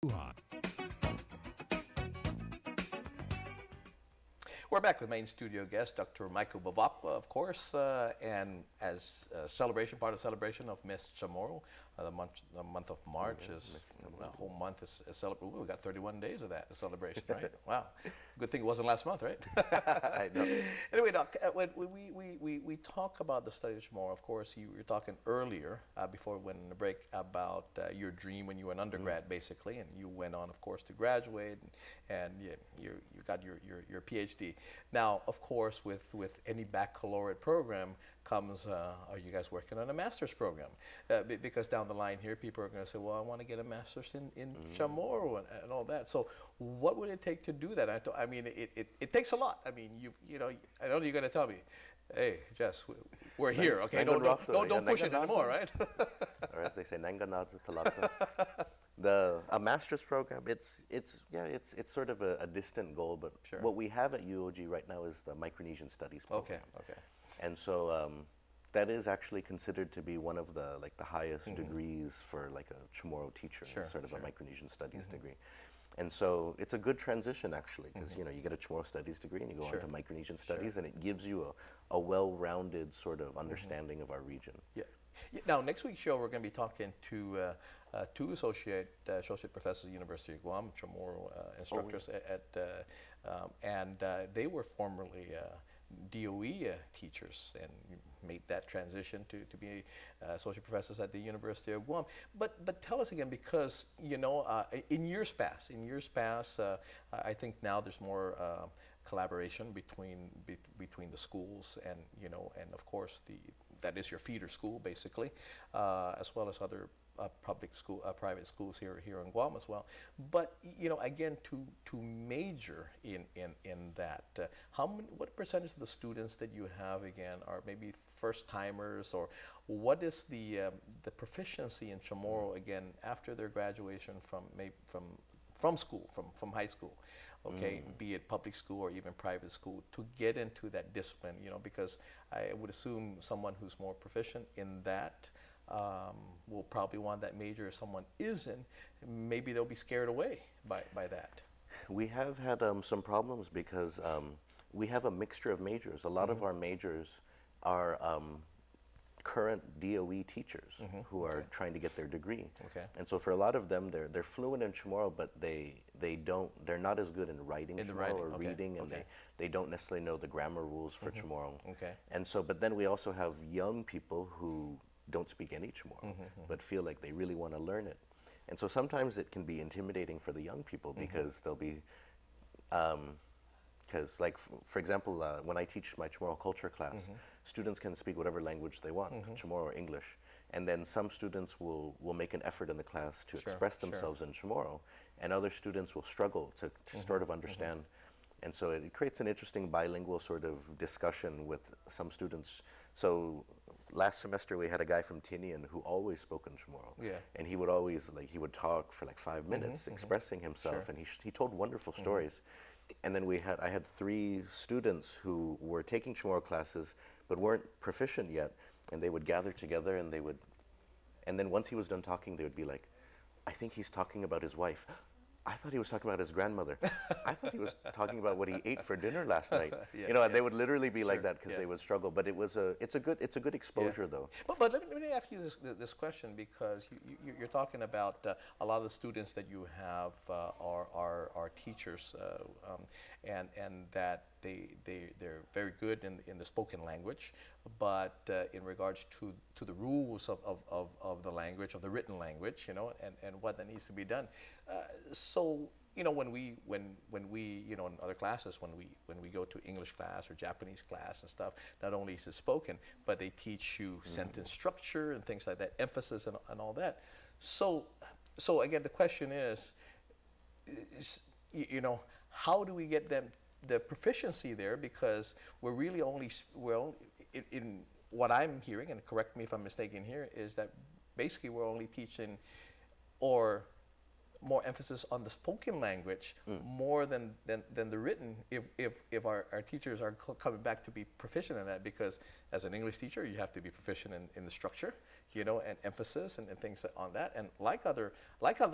Lujan. We're back with main studio guest, Dr. Michael Bevacqua, of course, and as a celebration, part of the celebration of Miss Chamorro, the month of March is, the whole month is celebrated. We've got 31 days of that, the celebration, right? Wow. Good thing it wasn't last month, right? I know. Anyway, Doc, when we talk about the study of Chamorro, of course, you were talking earlier, before we went on the break, about your dream when you were an undergrad, basically, and you went on, of course, to graduate, and you got your PhD. Now, of course, with any baccalaureate program comes, are you guys working on a master's program? Because down the line here, people are going to say, well, I want to get a master's in Chamorro and all that. So what would it take to do that? I mean, it takes a lot. I mean, I know you're going to tell me, hey, Jess, we're here, okay? Don't push it anymore, right? Or as they say, nanganadza talata. A master's program, it's sort of a distant goal, but sure. What we have at UOG right now is the Micronesian Studies program. Okay. And so that is actually considered to be one of the highest degrees for like a Chamorro teacher, sort of a Micronesian Studies degree. And so it's a good transition actually, because you get a Chamorro Studies degree and you go on to Micronesian Studies, and it gives you a well-rounded sort of understanding of our region. Yeah. Now, next week's show, we're going to be talking to two associate professors at the University of Guam, Chamorro instructors, and they were formerly DOE teachers and made that transition to be associate professors at the University of Guam. But tell us again, because in years past, I think now there's more collaboration between the schools and and of course that is your feeder school basically, as well as other public school, private schools here in Guam as well. But again, to major in that, what percentage of the students that you have again are maybe first timers, or what is the proficiency in Chamorro again after their graduation from school, from high school? Okay, be it public school or even private school, to get into that discipline, because I would assume someone who's more proficient in that will probably want that major. If someone isn't, maybe they'll be scared away by that. We have had some problems because we have a mixture of majors. A lot of our majors are current DOE teachers who are trying to get their degree. Okay. And so for a lot of them, they're fluent in Chamorro, but they're not as good in writing Chamorro or reading, and they don't necessarily know the grammar rules for Chamorro. Okay. And so, but then we also have young people who don't speak any Chamorro, but feel like they really want to learn it. And so sometimes it can be intimidating for the young people because they'll be, because like, for example, when I teach my Chamorro culture class, students can speak whatever language they want, Chamorro or English. And then some students will make an effort in the class to express themselves in Chamorro, and other students will struggle to sort of understand. And so it creates an interesting bilingual sort of discussion with some students. So last semester we had a guy from Tinian who always spoke in Chamorro. Yeah. And he would always, he would talk for like 5 minutes expressing himself, and he told wonderful stories. And then I had 3 students who were taking Chamorro classes but weren't proficient yet, and they would gather together and and then once he was done talking, they would be like, I think he's talking about his wife. I thought he was talking about his grandmother. I thought he was talking about what he ate for dinner last night. And they would literally be like that because they would struggle. But it's a good exposure though. But let me ask you this question, because you're talking about a lot of the students that you have are teachers, and that they're very good in the spoken language, but in regards to the rules of the language, of the written language, and what that needs to be done. So when we in other classes, when we go to English class or Japanese class and stuff, not only is it spoken, but they teach you sentence structure and things like that, emphasis and all that. So again, the question is how do we get them the proficiency there? Because we're really only, in what I'm hearing, and correct me if I'm mistaken here, is that basically we're only teaching, or more emphasis on the spoken language more than the written if our teachers are coming back to be proficient in that, because as an English teacher you have to be proficient in the structure, you know, and emphasis and things on that. And like other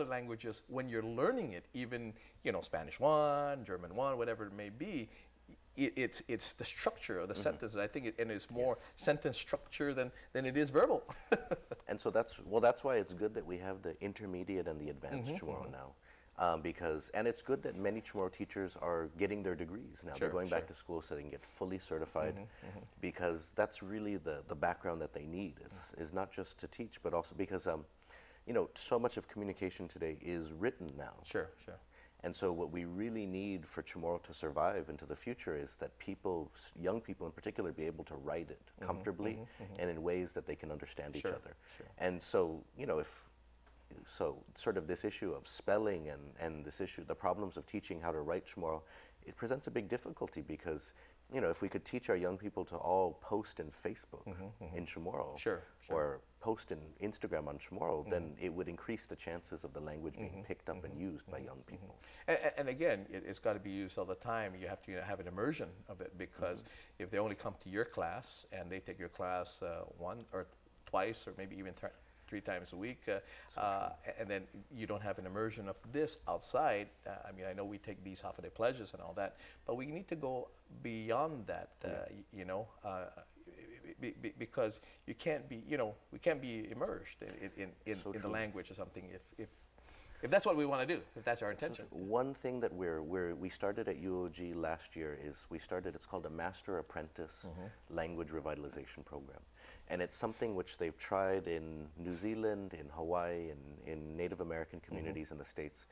languages, when you're learning it, even, you know, Spanish 1, German 1, whatever it may be, it's the structure of the sentence. I think and it's more sentence structure than it is verbal. And so that's why it's good that we have the intermediate and the advanced Chamorro now, because, and it's good that many Chamorro teachers are getting their degrees now. They're going back to school so they can get fully certified, because that's really the background that they need is not just to teach, but also because you know, so much of communication today is written now. Sure. And so what we really need for Chamorro to survive into the future is that people, young people in particular, be able to write it comfortably and in ways that they can understand each other. And so, you know, so sort of this issue of spelling and this issue, the problems of teaching how to write Chamorro, it presents a big difficulty because, you know, if we could teach our young people to all post in Facebook in Chamorro, or post in Instagram on Chamorro, then it would increase the chances of the language being picked up and used by young people. And again, it's got to be used all the time. You have to have an immersion of it, because if they only come to your class and they take your class one or twice or maybe even 3 times a week, and then you don't have an immersion of this outside. I mean, I know we take these half-a-day pledges and all that, but we need to go beyond that, you know, because you can't be, you know, we can't be immersed in the language or something if that's what we want to do, if that's our intention. So one thing that we started at UOG last year is it's called a Master Apprentice Language Revitalization Program. And it's something which they've tried in New Zealand, in Hawaii, and in Native American communities in the States.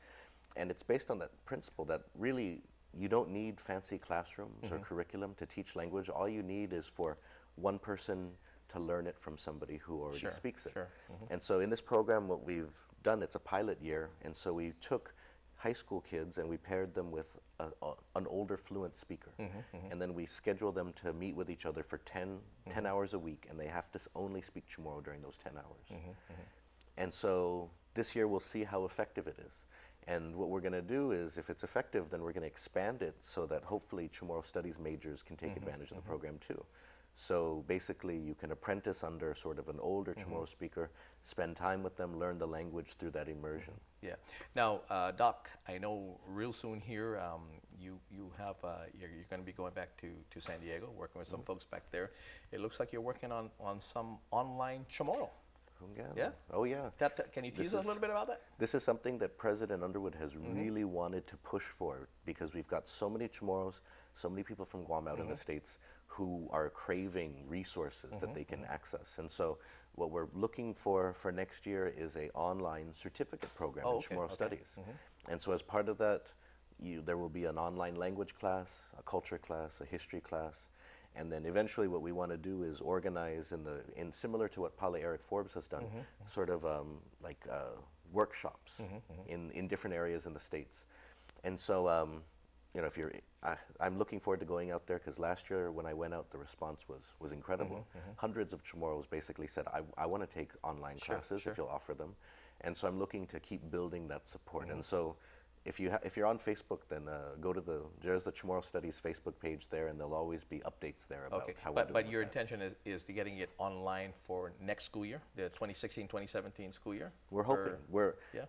And it's based on that principle that really you don't need fancy classrooms or curriculum to teach language. All you need is for one person to learn it from somebody who already speaks it. And so in this program, what we've done, it's a pilot year, and so we took high school kids and we paired them with an older fluent speaker. And then we scheduled them to meet with each other for 10 hours a week, and they have to only speak Chamorro during those 10 hours. And so this year we'll see how effective it is. And what we're going to do is, if it's effective, then we're going to expand it so that hopefully Chamorro Studies majors can take advantage of the program too. So basically you can apprentice under sort of an older Chamorro speaker, spend time with them, learn the language through that immersion. Yeah. Now, Doc, I know real soon here you have you're going to be going back to San Diego, working with some folks back there. It looks like you're working on some online Chamorro. Yeah? Oh, yeah. Can you tease us a little bit about that? This is something that President Underwood has really wanted to push for, because we've got so many Chamorros, so many people from Guam out in the States who are craving resources that they can access. And so what we're looking for next year is an online certificate program in Chamorro Studies. And so as part of that, there will be an online language class, a culture class, a history class. And then eventually what we want to do is organize in similar to what Pale Eric Forbes has done, sort of like workshops in different areas in the States. And so, you know, I'm looking forward to going out there, because last year when I went out, the response was incredible. Hundreds of Chamorros basically said, I want to take online classes if you'll offer them. And so I'm looking to keep building that support. And so if you're on Facebook, then go to there's the Chamorro Studies Facebook page there, and there'll always be updates there about how we're doing. But your intention is to getting it online for next school year, the 2016-2017 school year? We're hoping.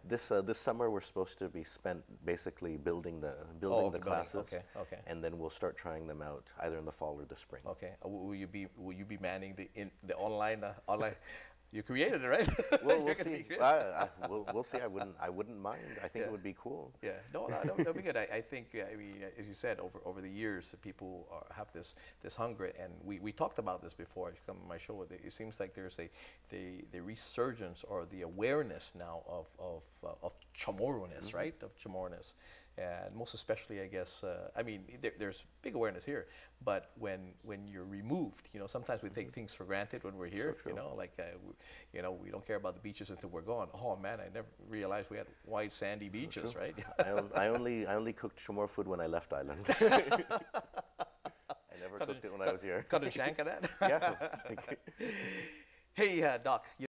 This summer we're supposed to be spent basically building the classes, and then we'll start trying them out either in the fall or the spring. Okay. Will you be manning the online? You created it, right? Well, we'll see. We'll see. I wouldn't mind. I think it would be cool. Yeah. No, that'll be good. I think. I mean, as you said, over the years, people have this hunger, and we talked about this before. You come on my show. It seems like there's the resurgence or the awareness now of Chamorro-ness, right? Of Chamorro-ness. And most especially, I guess, I mean, there's big awareness here, but when you're removed, you know, sometimes we take things for granted when we're here, you know, like, you know, we don't care about the beaches until we're gone. Oh man, I never realized we had white sandy beaches, right? I only cooked Chamorro food when I left island. I never cooked it when I was here. Cut and shank of that? Yeah. Hey, Doc.